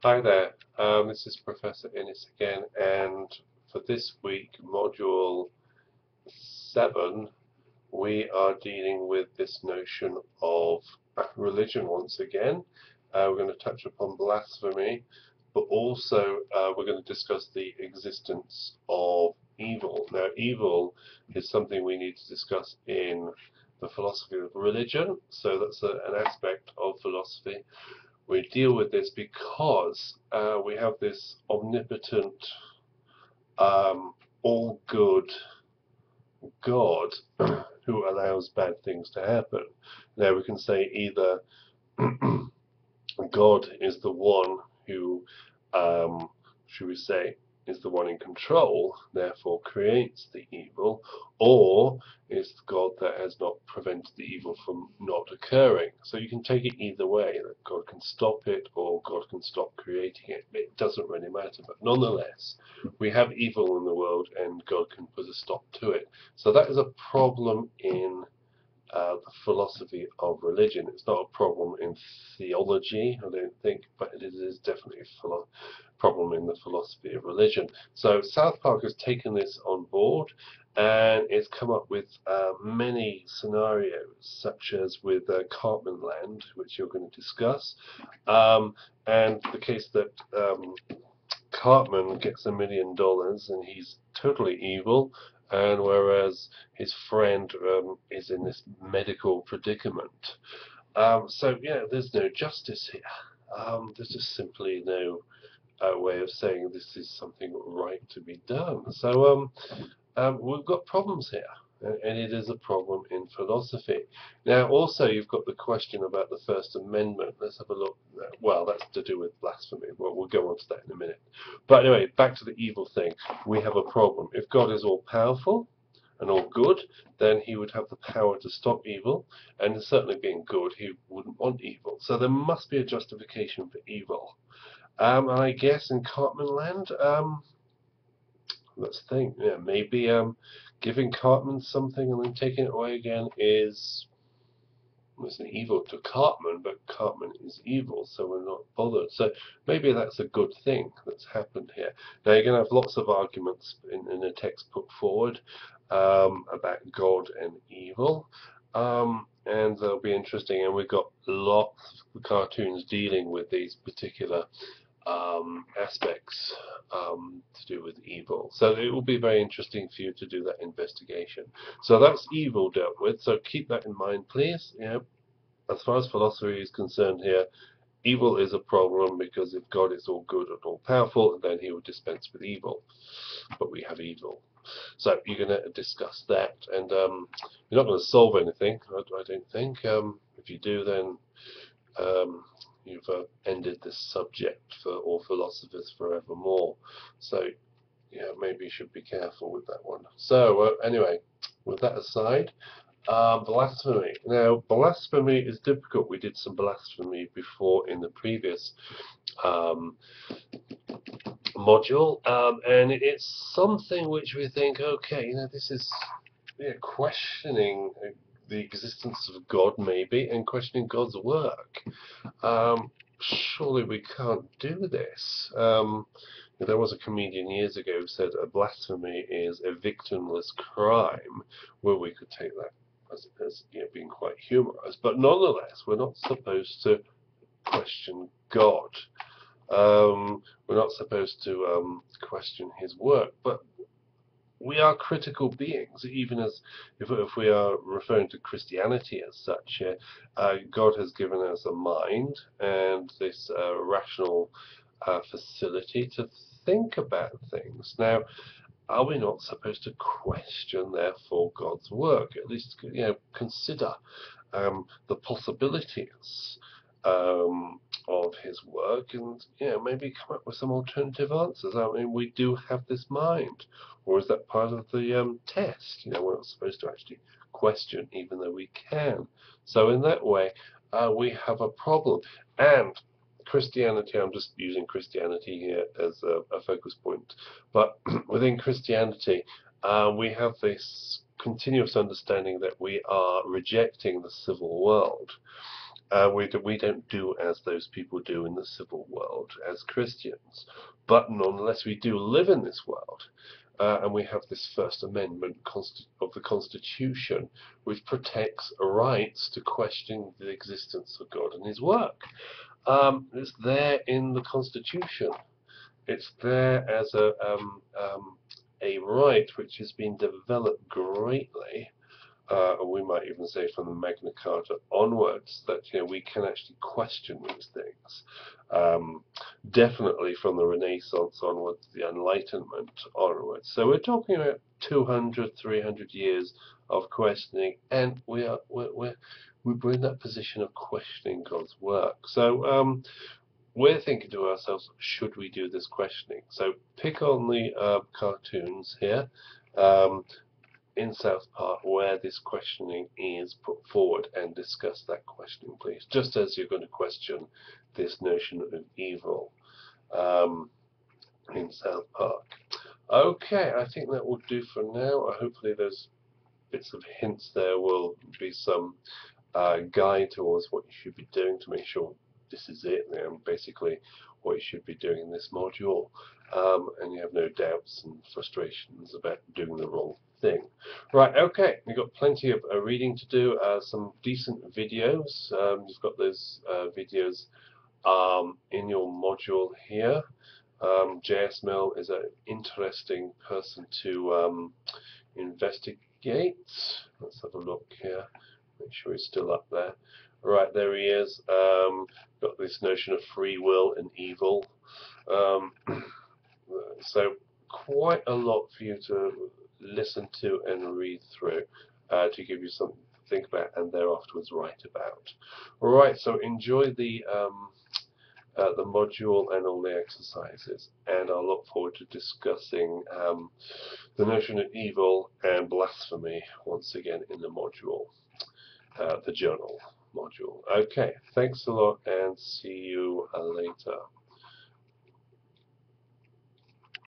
Hi there, this is Professor Innes again, and for this week, Module 7, we are dealing with this notion of religion once again. We're going to touch upon blasphemy, but also we're going to discuss the existence of evil. Now, evil is something we need to discuss in the philosophy of religion, so that's an aspect of philosophy. We deal with this because we have this omnipotent, all good God who allows bad things to happen. Now we can say either God is the one who, should we say, is the one in control, therefore creates the evil, or it's God that has not prevented the evil from not occurring. So you can take it either way, that God can stop it or God can stop creating it. It doesn't really matter, but nonetheless, we have evil in the world and God can put a stop to it. So that is a problem in the philosophy of religion. It's not a problem in theology, I don't think, but it is definitely a problem in the philosophy of religion. So South Park has taken this on board and it's come up with many scenarios, such as with Cartman Land, which you're going to discuss, and the case that Cartman gets $1 million and he's totally evil, and whereas his friend is in this medical predicament. So yeah, there's no justice here. There's just simply no way of saying this is something right to be done. So we've got problems here, and it is a problem in philosophy. Now, also, you've got the question about the First Amendment. Let's have a look. Well, that's to do with blasphemy. Well, we'll go on to that in a minute. But anyway, back to the evil thing. We have a problem. If God is all-powerful and all good, then he would have the power to stop evil, and certainly being good, he wouldn't want evil. So there must be a justification for evil. And I guess in Cartman Land, let's think. Yeah, maybe giving Cartman something and then taking it away again is an evil to Cartman, but Cartman is evil, so we're not bothered. So maybe that's a good thing that's happened here. Now you're going to have lots of arguments in the text put forward about God and evil. And they'll be interesting, and we've got lots of cartoons dealing with these particular aspects to do with evil. So it will be very interesting for you to do that investigation. So that's evil dealt with. So keep that in mind, please. You know, as far as philosophy is concerned here, evil is a problem because if God is all good and all powerful, then he would dispense with evil. But we have evil. So you're going to discuss that, and you're not going to solve anything, I don't think. If you do, then you've ended this subject for all philosophers forevermore. So, yeah, maybe you should be careful with that one. So, anyway, with that aside, blasphemy. Now, blasphemy is difficult. We did some blasphemy before in the previous module, and it's something which we think, okay, you know, this is questioning the existence of God, maybe, and questioning God's work. Surely we can't do this. There was a comedian years ago who said a blasphemy is a victimless crime. Well, we could take that as being quite humorous, but nonetheless, we're not supposed to question God. We're not supposed to question his work, but we are critical beings, even as if we are referring to Christianity as such. God has given us a mind and this rational facility to think about things. Now, are we not supposed to question, therefore, God's work? At least, consider the possibilities of his work, and maybe come up with some alternative answers. I mean, we do have this mind, or is that part of the test? We're not supposed to actually question, even though we can. So in that way, we have a problem. And Christianity, I'm just using Christianity here as a focus point, but within Christianity, we have this continuous understanding that we are rejecting the civil world. We don't do as those people do in the civil world as Christians, but nonetheless we do live in this world, and we have this First Amendment of the Constitution, which protects rights to question the existence of God and His work. It's there in the Constitution. It's there as a right which has been developed greatly. We might even say from the Magna Carta onwards, that we can actually question these things. Definitely from the Renaissance onwards, the Enlightenment onwards. So we're talking about 200, 300 years of questioning, and we're in that position of questioning God's work. So we're thinking to ourselves, should we do this questioning? So pick on the cartoons here. In South Park, where this questioning is put forward, and discuss that questioning, please. Just as you're going to question this notion of evil in South Park. Okay, I think that will do for now. Hopefully those bits of hints there will be some guide towards what you should be doing to make sure this is it, and basically what you should be doing in this module, and you have no doubts and frustrations about doing the wrong thing. Right, okay, we've got plenty of reading to do, some decent videos. You've got those videos in your module here. JSML is an interesting person to investigate. Let's have a look here. Make sure he's still up there. Right, there he is. Got this notion of free will and evil. So quite a lot for you to listen to and read through, to give you something to think about and thereafterwards write about. Alright, so enjoy the module and all the exercises, and I'll look forward to discussing the notion of evil and blasphemy once again in the module, the journal module. Okay, thanks a lot, and see you later.